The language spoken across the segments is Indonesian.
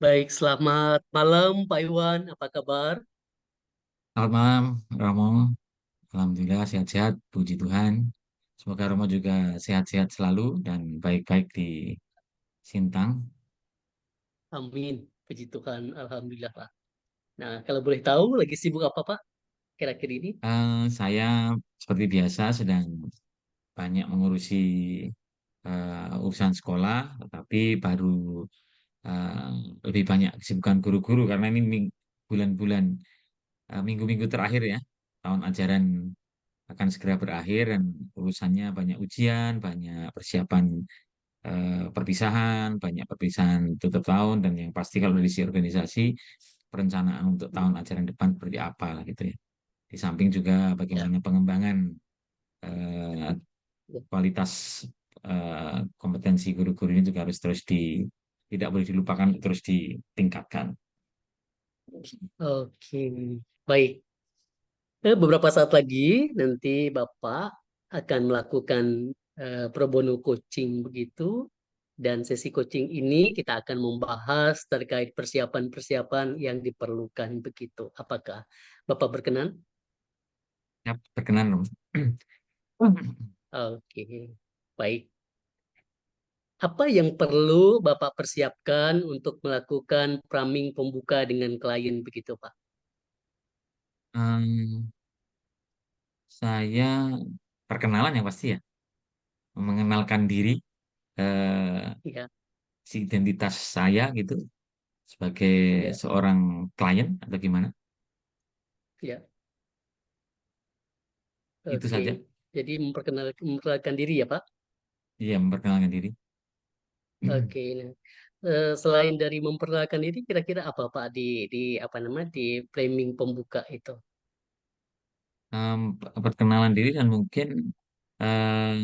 Baik, selamat malam Pak Iwan. Apa kabar? Selamat malam, Romo. Alhamdulillah sehat-sehat, puji Tuhan. Semoga Romo juga sehat-sehat selalu dan baik-baik di Sintang. Amin. Puji Tuhan, Alhamdulillah Pak. Nah, kalau boleh tahu, lagi sibuk apa Pak? Kira-kira ini? Saya seperti biasa sedang banyak mengurusi urusan sekolah, tetapi baru eh, lebih banyak kesibukan guru-guru karena ini bulan-bulan minggu-minggu terakhir ya, tahun ajaran akan segera berakhir dan urusannya banyak ujian, banyak persiapan perpisahan, banyak perpisahan tutup tahun, dan yang pasti kalau dari sisi organisasi, perencanaan untuk tahun ajaran depan seperti apa lah gitu ya. Di samping juga Ya, bagaimana pengembangan eh, ya. kualitas kompetensi guru-guru ini juga harus tidak boleh dilupakan, terus ditingkatkan. Oke, baik. Beberapa saat lagi nanti Bapak akan melakukan pro bono coaching begitu. Dan sesi coaching ini kita akan membahas terkait persiapan-persiapan yang diperlukan begitu. Apakah Bapak berkenan? Ya, berkenan, Rom. Oke, baik. Apa yang perlu Bapak persiapkan untuk melakukan framing pembuka dengan klien begitu, Pak? Em, saya perkenalan yang pasti ya, mengenalkan diri, eh, Ya, identitas saya gitu sebagai ya, seorang klien atau gimana? ya. Itu Oke. saja. Jadi memperkenalkan diri ya, Pak? Iya, memperkenalkan diri. Oke. Nah, selain dari memperkenalkan diri, kira-kira apa, Pak, di apa namanya di framing pembuka itu? Perkenalan diri dan mungkin em,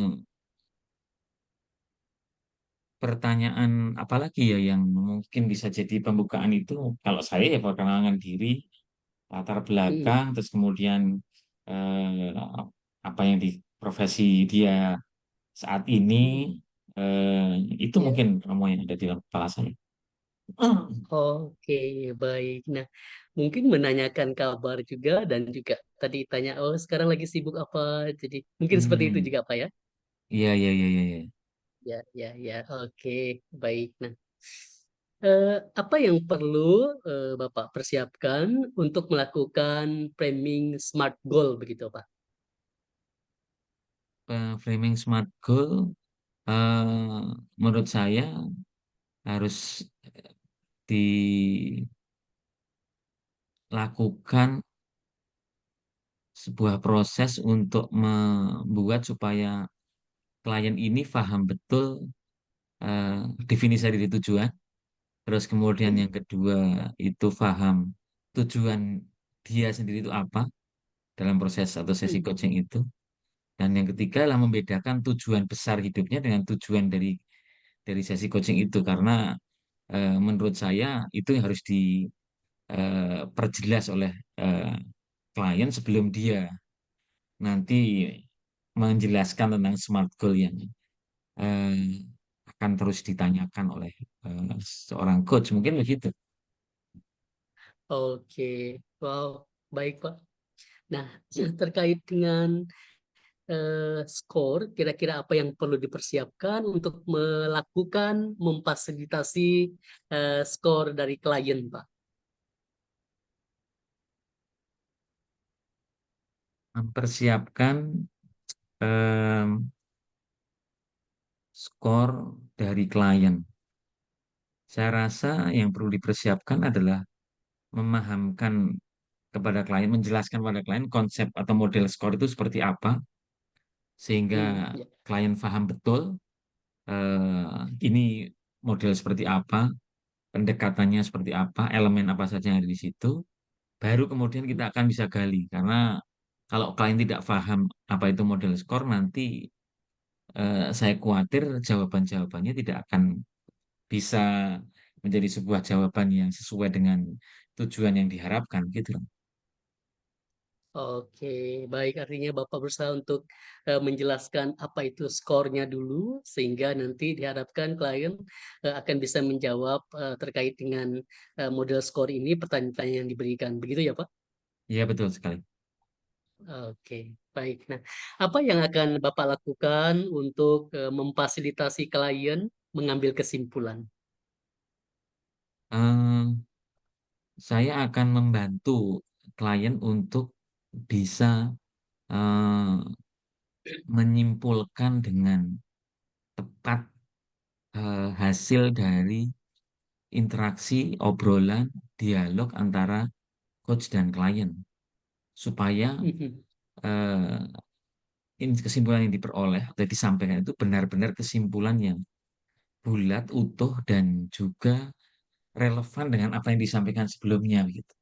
pertanyaan apa lagi ya yang mungkin bisa jadi pembukaan itu. Kalau saya ya perkenalan diri, latar Hmm, belakang, terus kemudian eh, apa yang di profesi dia saat ini, itu ya. mungkin Romo yang ada di dalam kepala saya. Oke, baik. Nah, mungkin menanyakan kabar juga dan juga tadi tanya, oh sekarang lagi sibuk apa? Jadi mungkin seperti itu Hmm, juga, Pak ya? iya, iya, iya, iya, iya. Ya, ya, ya. Oke, baik. Nah, apa yang perlu Bapak persiapkan untuk melakukan framing smart goal begitu, Pak? Framing smart goal, menurut saya harus dilakukan sebuah proses untuk membuat supaya klien ini paham betul eh, definisi dari tujuan. Terus kemudian Hmm, yang kedua itu paham tujuan dia sendiri itu apa dalam proses atau sesi hmm. coaching itu. Dan yang ketiga adalah membedakan tujuan besar hidupnya dengan tujuan dari sesi coaching itu. Karena menurut saya itu yang harus diperjelas oleh eh, klien sebelum dia nanti menjelaskan tentang smart goal yang eh, akan terus ditanyakan oleh seorang coach. Mungkin begitu. Oke, wow, baik, Pak. Nah, terkait dengan skor, kira-kira apa yang perlu dipersiapkan untuk melakukan memfasilitasi skor dari klien, Pak? Mempersiapkan em, skor dari klien. Saya rasa yang perlu dipersiapkan adalah memahamkan kepada klien, menjelaskan pada klien konsep atau model skor itu seperti apa, sehingga Ya. klien paham betul ini model seperti apa, pendekatannya seperti apa, elemen apa saja yang ada di situ. Baru kemudian kita akan bisa gali, karena kalau klien tidak paham apa itu model skor, nanti saya khawatir jawaban-jawabannya tidak akan bisa menjadi sebuah jawaban yang sesuai dengan tujuan yang diharapkan gitu loh. Oke, baik. Artinya Bapak berusaha untuk menjelaskan apa itu skornya dulu, sehingga nanti diharapkan klien akan bisa menjawab terkait dengan model skor ini, pertanyaan-pertanyaan yang diberikan. Begitu ya, Pak? Iya, betul sekali. Oke, baik. Nah, apa yang akan Bapak lakukan untuk memfasilitasi klien mengambil kesimpulan? Eh, saya akan membantu klien untuk bisa eh, menyimpulkan dengan tepat hasil dari interaksi, obrolan, dialog antara coach dan klien, supaya Mhm. eh, kesimpulan yang diperoleh atau disampaikan itu benar-benar kesimpulan yang bulat, utuh, dan juga relevan dengan apa yang disampaikan sebelumnya gitu.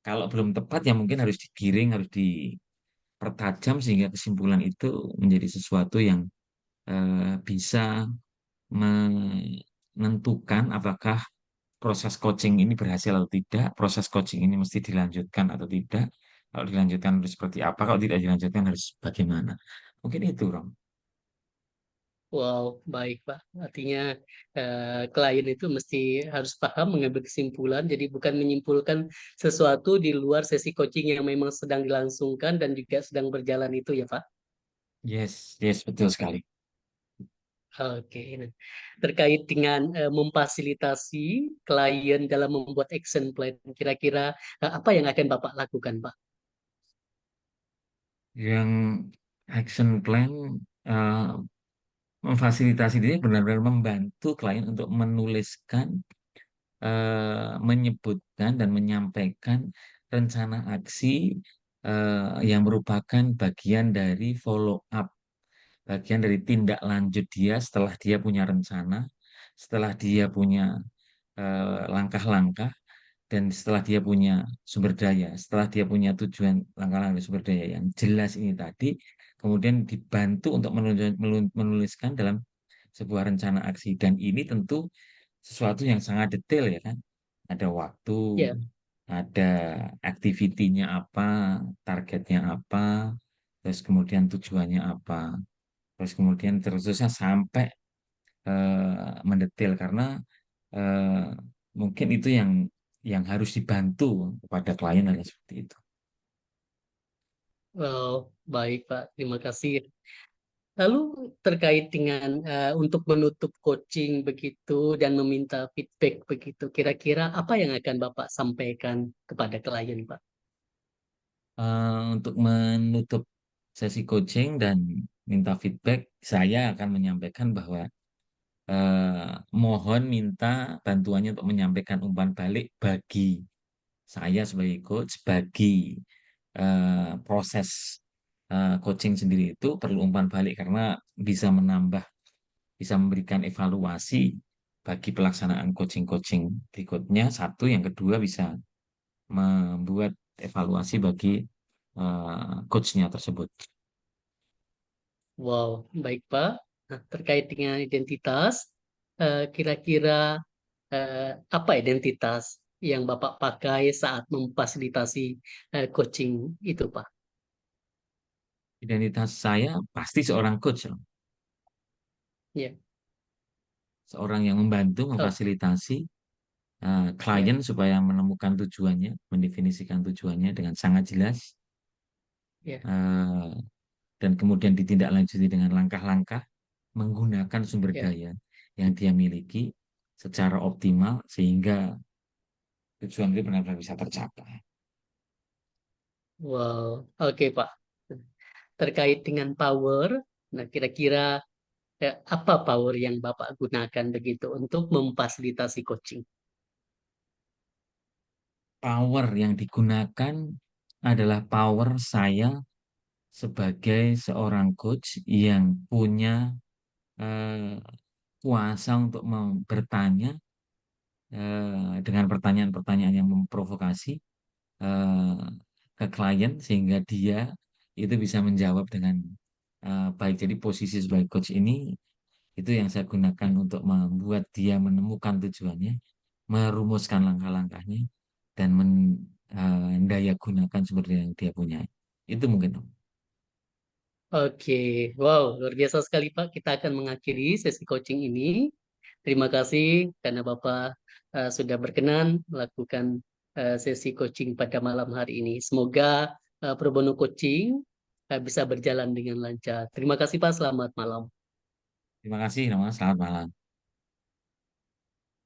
Kalau belum tepat ya mungkin harus digiring, harus dipertajam sehingga kesimpulan itu menjadi sesuatu yang bisa menentukan apakah proses coaching ini berhasil atau tidak, proses coaching ini mesti dilanjutkan atau tidak. Kalau dilanjutkan harus seperti apa, kalau tidak dilanjutkan harus bagaimana. Mungkin itu, Rom. Wow, baik Pak. Artinya klien itu mesti harus paham mengambil kesimpulan, jadi bukan menyimpulkan sesuatu di luar sesi coaching yang memang sedang dilangsungkan dan juga sedang berjalan itu ya Pak. Yes, yes, betul sekali. Oke, nah, terkait dengan memfasilitasi klien dalam membuat action plan, kira-kira apa yang akan Bapak lakukan Pak? Yang action plan eh, memfasilitasi diri benar-benar membantu klien untuk menuliskan, menyebutkan dan menyampaikan rencana aksi yang merupakan bagian dari follow up, bagian dari tindak lanjut dia setelah dia punya rencana, setelah dia punya langkah-langkah, dan setelah dia punya sumber daya, setelah dia punya tujuan langkah-langkah sumber daya yang jelas ini tadi, kemudian dibantu untuk menuliskan dalam sebuah rencana aksi. Dan ini tentu sesuatu yang sangat detail ya kan. Ada waktu, Ya, ada aktivitinya apa, targetnya apa, terus kemudian tujuannya apa, terus kemudian terusnya sampai mendetail karena eh, mungkin itu yang harus dibantu kepada klien adalah seperti itu. baik Pak, terima kasih. Lalu terkait dengan untuk menutup coaching begitu dan meminta feedback begitu, kira-kira apa yang akan Bapak sampaikan kepada klien, Pak? Untuk menutup sesi coaching dan minta feedback, saya akan menyampaikan bahwa mohon minta bantuannya untuk menyampaikan umpan balik bagi saya sebagai coach, bagi proses coaching sendiri itu perlu umpan balik karena bisa menambah, bisa memberikan evaluasi bagi pelaksanaan coaching-coaching berikutnya. Satu, yang kedua bisa membuat evaluasi bagi coachnya tersebut. Wow, baik Pak. Nah, terkait dengan identitas, kira-kira apa identitas yang Bapak pakai saat memfasilitasi coaching itu, Pak? Identitas saya pasti seorang coach, ya. Ya, Seorang yang membantu oh, memfasilitasi ya, klien supaya menemukan tujuannya, mendefinisikan tujuannya dengan sangat jelas, ya. eh, dan kemudian ditindaklanjuti dengan langkah-langkah menggunakan sumber Ya. daya yang dia miliki secara optimal sehingga tujuan itu benar-benar bisa tercapai. Wow, oke Pak. Terkait dengan power, nah kira-kira apa power yang Bapak gunakan begitu untuk memfasilitasi coaching? Power yang digunakan adalah power saya sebagai seorang coach yang punya eh, kuasa untuk bertanya dengan pertanyaan-pertanyaan yang memprovokasi eh, ke klien sehingga dia itu bisa menjawab dengan baik. Jadi posisi sebagai coach ini itu yang saya gunakan Ya. untuk membuat dia menemukan tujuannya, merumuskan langkah-langkahnya, dan daya gunakan sumber daya yang dia punya. Itu mungkin Om. Oke, wow, luar biasa sekali Pak. Kita akan mengakhiri sesi coaching ini. Terima kasih karena Bapak sudah berkenan melakukan sesi coaching pada malam hari ini. Semoga Pro Bono Coaching bisa berjalan dengan lancar. Terima kasih Pak, selamat malam. Terima kasih, Selamat malam.